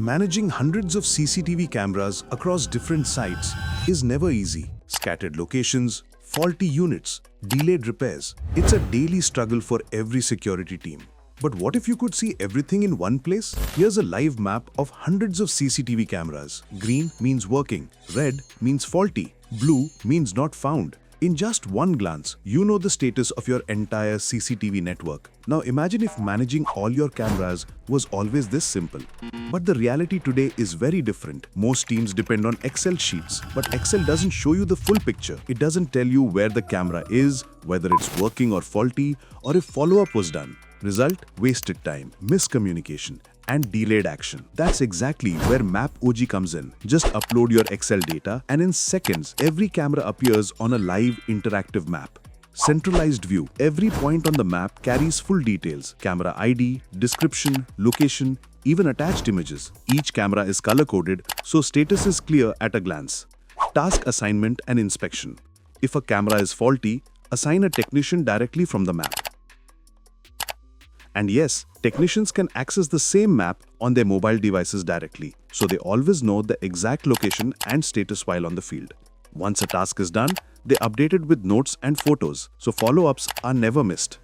Managing hundreds of CCTV cameras across different sites is never easy. Scattered locations, faulty units, delayed repairs. It's a daily struggle for every security team. But what if you could see everything in one place? Here's a live map of hundreds of CCTV cameras. Green means working, red means faulty, blue means not found. In just one glance, you know the status of your entire CCTV network. Now imagine if managing all your cameras was always this simple. But the reality today is very different. Most teams depend on Excel sheets, but Excel doesn't show you the full picture. It doesn't tell you where the camera is, whether it's working or faulty, or if follow-up was done. Result? Wasted time, miscommunication, and delayed action. That's exactly where MAPOG comes in. Just upload your Excel data and in seconds, every camera appears on a live interactive map. Centralized view. Every point on the map carries full details. Camera ID, description, location, even attached images. Each camera is color-coded, so status is clear at a glance. Task assignment and inspection. If a camera is faulty, assign a technician directly from the map. And yes, technicians can access the same map on their mobile devices directly, so they always know the exact location and status while on the field. Once a task is done, they update it with notes and photos, so follow-ups are never missed.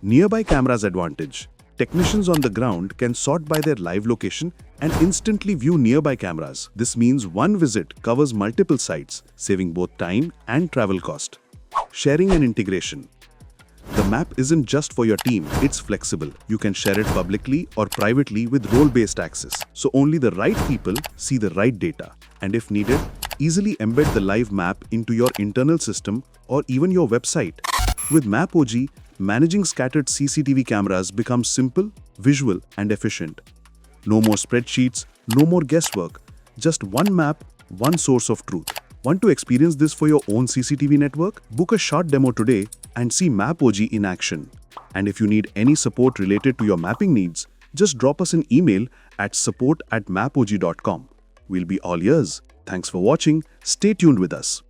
Nearby cameras advantage. Technicians on the ground can sort by their live location and instantly view nearby cameras. This means one visit covers multiple sites, saving both time and travel cost. Sharing and integration. The map isn't just for your team, it's flexible. You can share it publicly or privately with role-based access, so only the right people see the right data. And if needed, easily embed the live map into your internal system or even your website. With MAPOG, managing scattered CCTV cameras becomes simple, visual, and efficient. No more spreadsheets, no more guesswork. Just one map, one source of truth. Want to experience this for your own CCTV network? Book a short demo today and see MAPOG in action. And if you need any support related to your mapping needs, just drop us an email at support@mapog.com. We'll be all ears. Thanks for watching. Stay tuned with us.